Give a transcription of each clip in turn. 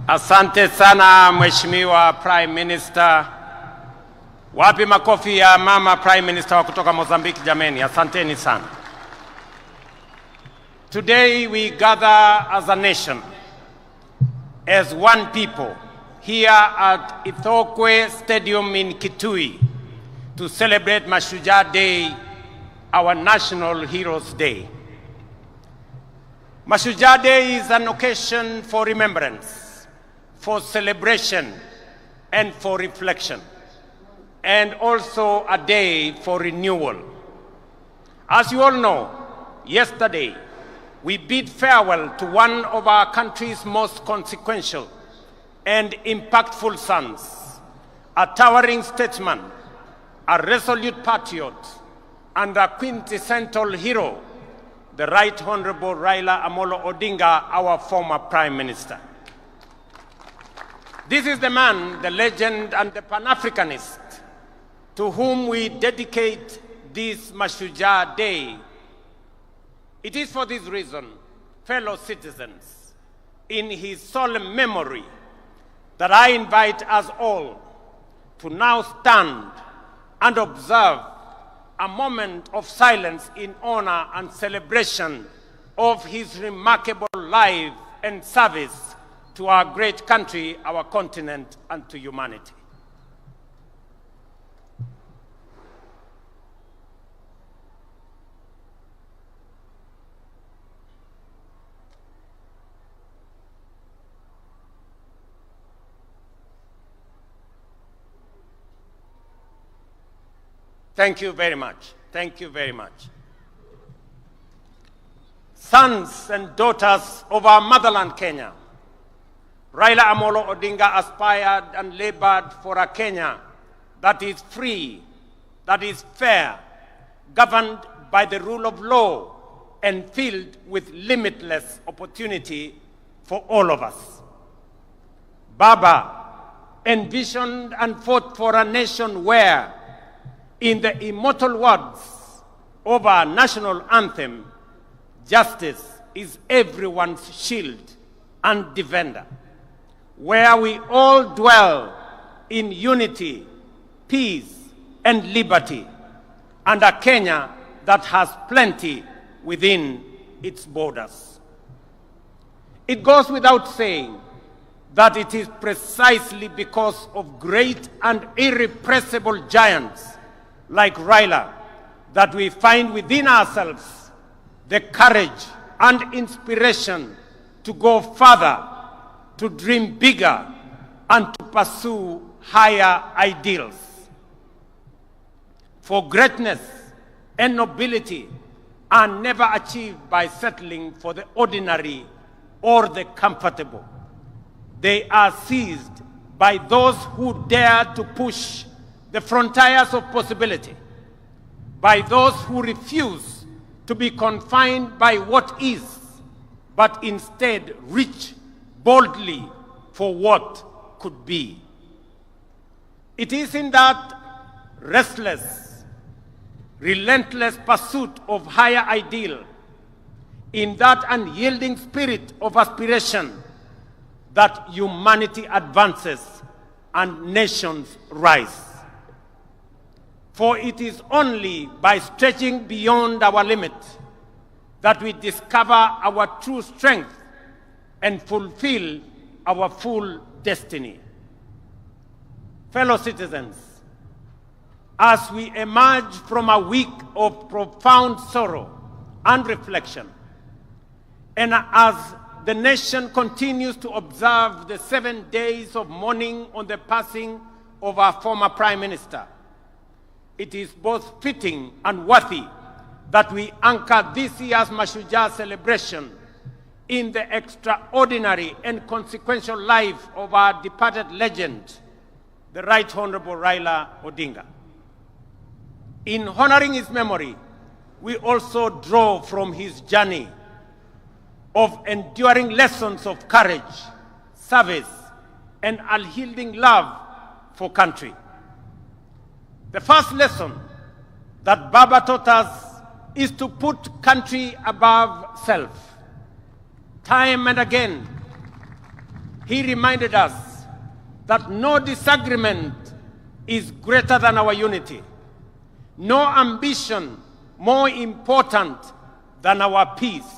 Asante sana Mheshimiwa Prime Minister. Wapi makofi ya mama Prime Minister wa kutoka Mozambique jameni. Asanteni sana. Today we gather as a nation, as one people, here at Ithokwe Stadium in Kitui to celebrate Shujaa Day, our National Heroes Day. Shujaa Day is an occasion for remembrance, for celebration, and for reflection, and also a day for renewal. As you all know, yesterday we bid farewell to one of our country's most consequential and impactful sons, a towering statesman, a resolute patriot, and a quintessential hero, the Right Honorable Raila Odinga, our former Prime Minister. This is the man, the legend, and the Pan-Africanist to whom we dedicate this Shujaa Day. It is for this reason, fellow citizens, in his solemn memory, that I invite us all to now stand and observe a moment of silence in honor and celebration of his remarkable life and service to our great country, our continent, and to humanity. Thank you very much. Thank you very much. Sons and daughters of our motherland, Kenya, Raila Odinga aspired and labored for a Kenya that is free, that is fair, governed by the rule of law, and filled with limitless opportunity for all of us. Baba envisioned and fought for a nation where, in the immortal words of our national anthem, justice is everyone's shield and defender, where we all dwell in unity, peace, and liberty, and a Kenya that has plenty within its borders. It goes without saying that it is precisely because of great and irrepressible giants like Raila that we find within ourselves the courage and inspiration to go further, to dream bigger, and to pursue higher ideals. For greatness and nobility are never achieved by settling for the ordinary or the comfortable. They are seized by those who dare to push the frontiers of possibility, by those who refuse to be confined by what is, but instead reach boldly for what could be. It is in that restless, relentless pursuit of higher ideal, in that unyielding spirit of aspiration, that humanity advances and nations rise. For it is only by stretching beyond our limit that we discover our true strength and fulfill our full destiny. Fellow citizens, as we emerge from a week of profound sorrow and reflection, and as the nation continues to observe the 7 days of mourning on the passing of our former Prime Minister, it is both fitting and worthy that we anchor this year's Shujaa celebration in the extraordinary and consequential life of our departed legend, the Right Honorable Raila Odinga. In honoring his memory, we also draw from his journey of enduring lessons of courage, service, and unyielding love for country. The first lesson that Baba taught us is to put country above self. Time and again, he reminded us that no disagreement is greater than our unity, no ambition more important than our peace,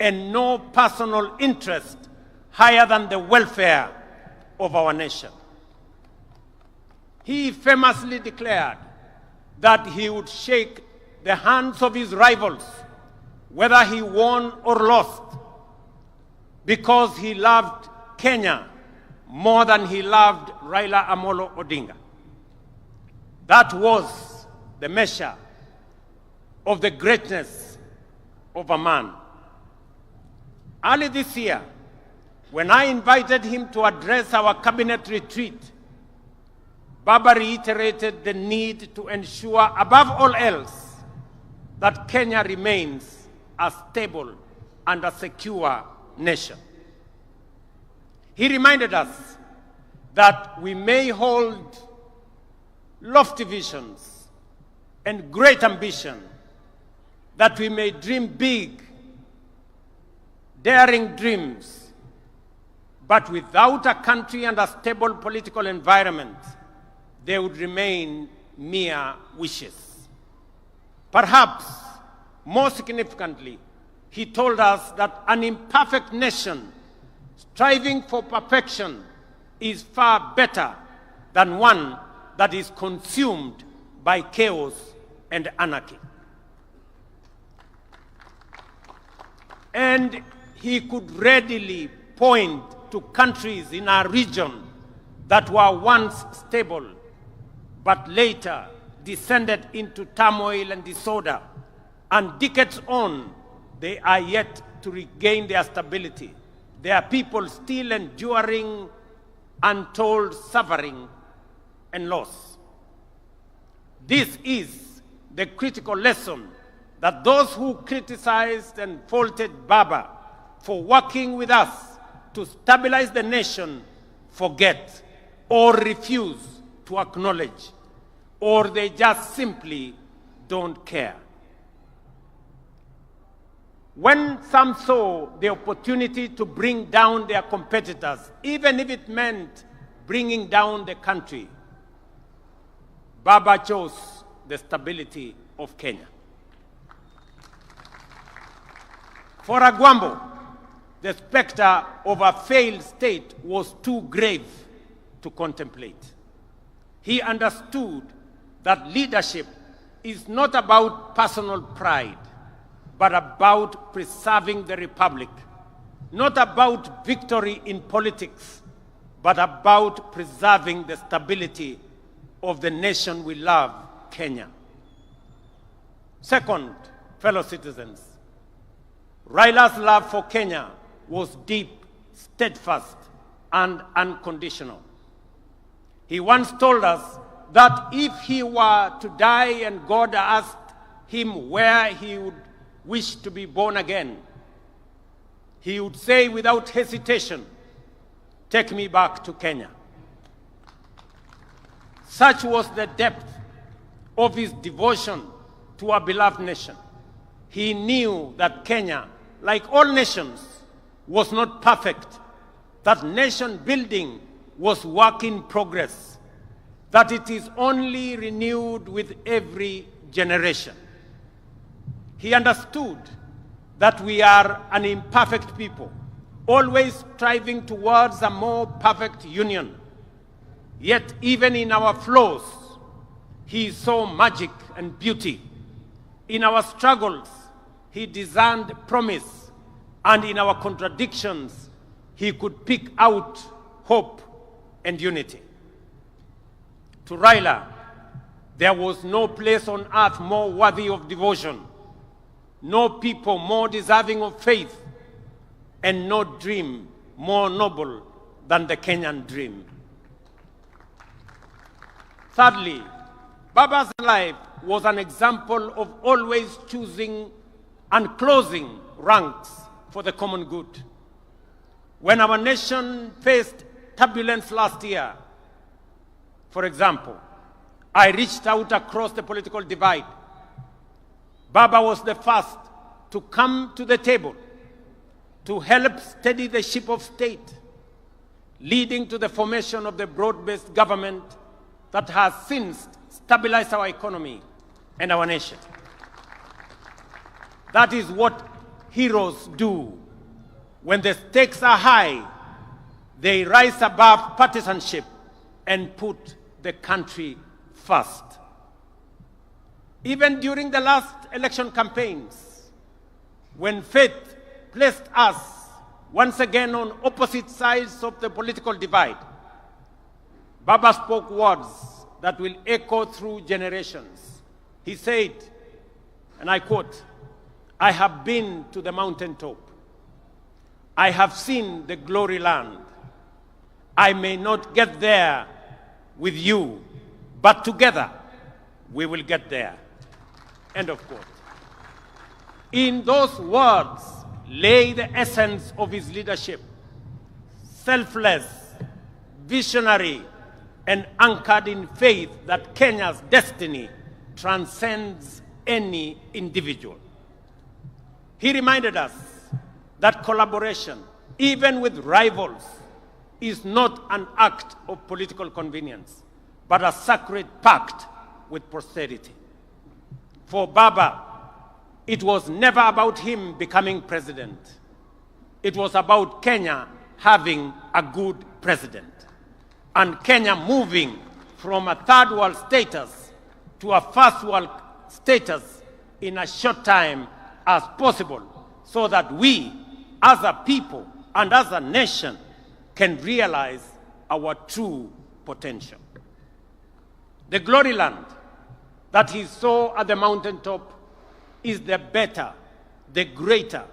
and no personal interest higher than the welfare of our nation. He famously declared that he would shake the hands of his rivals, whether he won or lost, because he loved Kenya more than he loved Raila Odinga. That was the measure of the greatness of a man. Early this year, when I invited him to address our cabinet retreat, Baba reiterated the need to ensure, above all else, that Kenya remains a stable and a secure nation. He reminded us that we may hold lofty visions and great ambition, that we may dream big, daring dreams, but without a country and a stable political environment, they would remain mere wishes. Perhaps, more significantly, he told us that an imperfect nation striving for perfection is far better than one that is consumed by chaos and anarchy. And he could readily point to countries in our region that were once stable, but later descended into turmoil and disorder, and decades on, they are yet to regain their stability. There are people still enduring untold suffering and loss. This is the critical lesson that those who criticized and faulted Baba for working with us to stabilize the nation forget or refuse to acknowledge, or they just simply don't care. When some saw the opportunity to bring down their competitors, even if it meant bringing down the country, Baba chose the stability of Kenya. For Agwambo, the specter of a failed state was too grave to contemplate. He understood that leadership is not about personal pride, but about preserving the republic, not about victory in politics, but about preserving the stability of the nation we love, Kenya. Second, fellow citizens, Raila's love for Kenya was deep, steadfast, and unconditional. He once told us that if he were to die and God asked him where he would wish to be born again, he would say without hesitation, "Take me back to Kenya." Such was the depth of his devotion to our beloved nation. He knew that Kenya, like all nations, was not perfect, that nation building was work in progress, that it is only renewed with every generation. He understood that we are an imperfect people, always striving towards a more perfect union. Yet even in our flaws, he saw magic and beauty. In our struggles, he discerned promise, and in our contradictions, he could pick out hope and unity. To Raila, there was no place on earth more worthy of devotion, no people more deserving of faith, and no dream more noble than the Kenyan dream. Thirdly, Baba's life was an example of always choosing and closing ranks for the common good. When our nation faced turbulence last year, for example, I reached out across the political divide. Baba was the first to come to the table to help steady the ship of state, leading to the formation of the broad-based government that has since stabilized our economy and our nation. That is what heroes do. When the stakes are high, they rise above partisanship and put the country first. Even during the last election campaigns, when faith placed us once again on opposite sides of the political divide, Baba spoke words that will echo through generations. He said, and I quote, "I have been to the mountaintop. I have seen the glory land. I may not get there with you, but together we will get there." End of quote. In those words lay the essence of his leadership: selfless, visionary, and anchored in faith that Kenya's destiny transcends any individual. He reminded us that collaboration, even with rivals, is not an act of political convenience, but a sacred pact with posterity. For Baba, it was never about him becoming president. It was about Kenya having a good president, and Kenya moving from a third world status to a first world status in a short time as possible, so that we, as a people and as a nation, can realize our true potential. The glory land that he saw at the mountaintop is the better, the greater,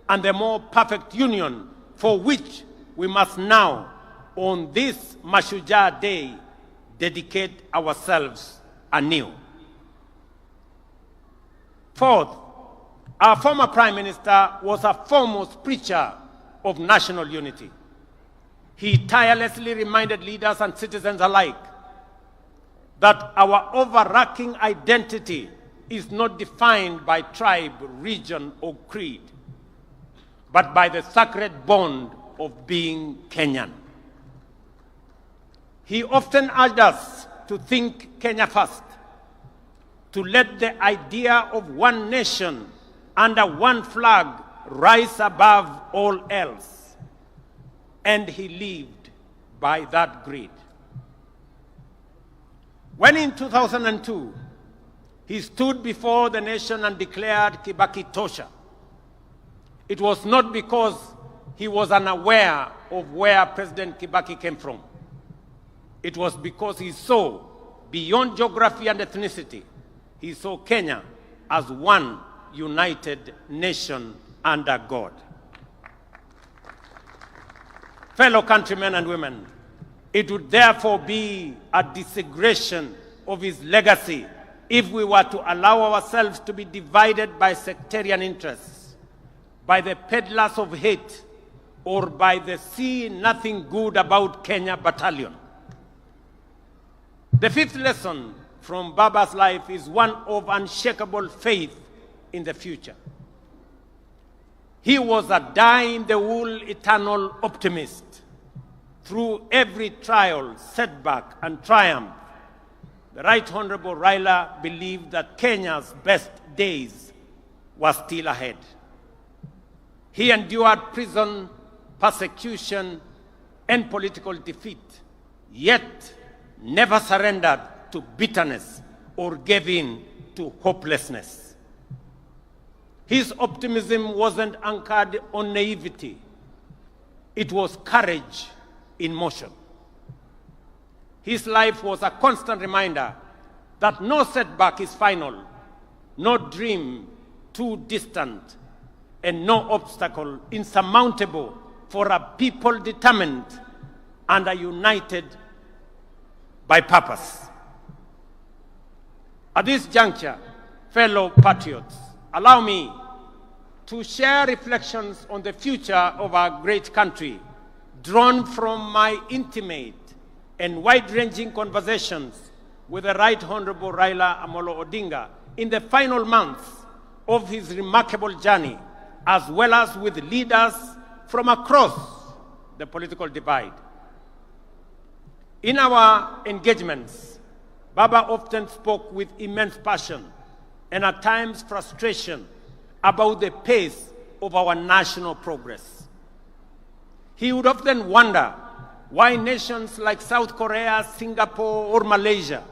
and the more perfect union for which we must now, on this Shujaa Day, dedicate ourselves anew. Fourth, our former Prime Minister was a foremost preacher of national unity. He tirelessly reminded leaders and citizens alike that our overarching identity is not defined by tribe, region, or creed, but by the sacred bond of being Kenyan. He often urged us to think Kenya first, to let the idea of one nation under one flag rise above all else. And he lived by that creed. When in 2002, he stood before the nation and declared Kibaki Tosha, it was not because he was unaware of where President Kibaki came from. It was because he saw, beyond geography and ethnicity, he saw Kenya as one united nation under God. Fellow countrymen and women, it would therefore be a desecration of his legacy if we were to allow ourselves to be divided by sectarian interests, by the peddlers of hate, or by the see nothing good about Kenya battalion. The fifth lesson from Baba's life is one of unshakable faith in the future. He was a die-in-the-wool eternal optimist. Through every trial, setback, and triumph, the Right Honorable Raila believed that Kenya's best days were still ahead. He endured prison, persecution, and political defeat, yet never surrendered to bitterness or gave in to hopelessness. His optimism wasn't anchored on naivety. It was courage in motion. His life was a constant reminder that no setback is final, no dream too distant, and no obstacle insurmountable for a people determined and are united by purpose. At this juncture, fellow patriots, allow me to share reflections on the future of our great country, drawn from my intimate and wide-ranging conversations with the Right Honorable Raila Odinga in the final months of his remarkable journey, as well as with leaders from across the political divide. In our engagements, Baba often spoke with immense passion and at times frustration about the pace of our national progress. He would often wonder why nations like South Korea, Singapore, or Malaysia,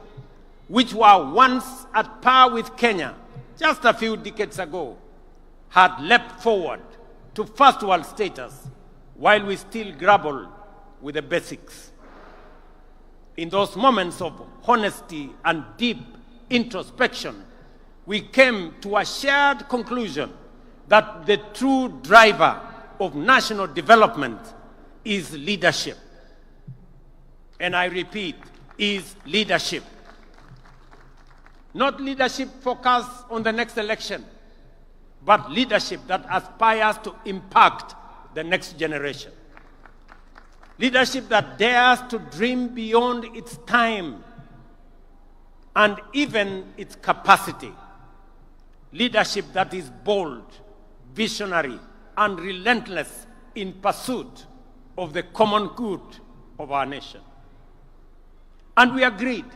which were once at par with Kenya just a few decades ago, had leapt forward to first world status while we still grapple with the basics. In those moments of honesty and deep introspection, we came to a shared conclusion that the true driver of national development is leadership. And I repeat, is leadership. Not leadership focused on the next election, but leadership that aspires to impact the next generation. Leadership that dares to dream beyond its time and even its capacity. Leadership that is bold, visionary, and relentless in pursuit of the common good of our nation. And we agreed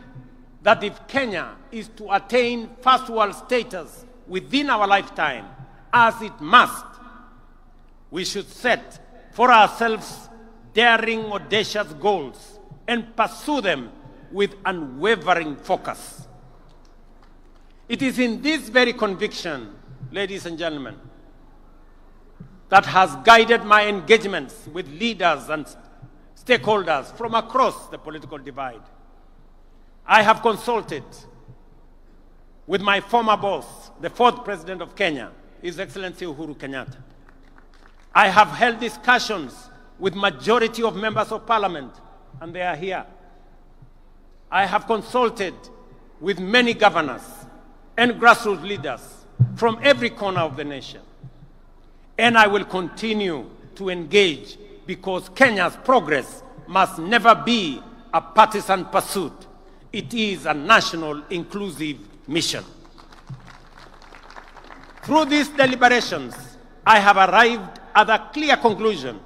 that if Kenya is to attain first world status within our lifetime, as it must, we should set for ourselves daring, audacious goals and pursue them with unwavering focus. It is in this very conviction, ladies and gentlemen, that has guided my engagements with leaders and stakeholders from across the political divide. I have consulted with my former boss, the fourth president of Kenya, His Excellency Uhuru Kenyatta. I have held discussions with majority of members of parliament, and they are here. I have consulted with many governors and grassroots leaders from every corner of the nation. And I will continue to engage because Kenya's progress must never be a partisan pursuit. It is a national inclusive mission. Through these deliberations, I have arrived at a clear conclusion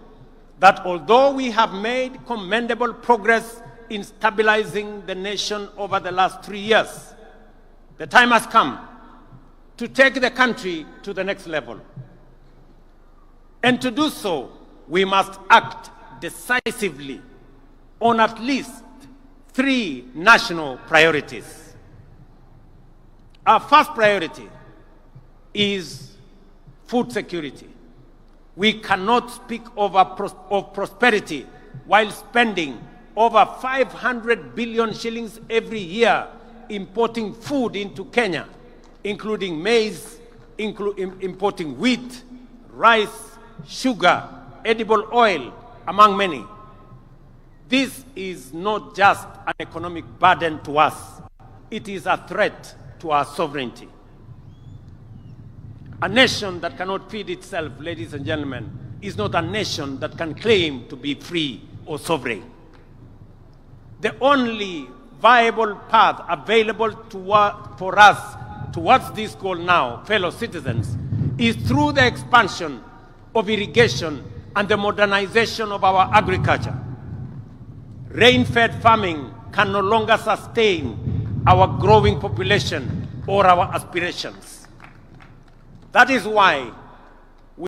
that although we have made commendable progress in stabilizing the nation over the last 3 years, the time has come to take the country to the next level. And to do so, we must act decisively on at least 3 national priorities. Our first priority is food security. We cannot speak of prosperity while spending over 500 billion shillings every year importing food into Kenya, including maize, importing wheat, rice, sugar, edible oil, among many. This is not just an economic burden to us. It is a threat to our sovereignty. A nation that cannot feed itself, ladies and gentlemen, is not a nation that can claim to be free or sovereign. The only viable path available for us towards this goal now, fellow citizens, is through the expansion of irrigation and the modernization of our agriculture. Rain-fed farming can no longer sustain our growing population or our aspirations. That is why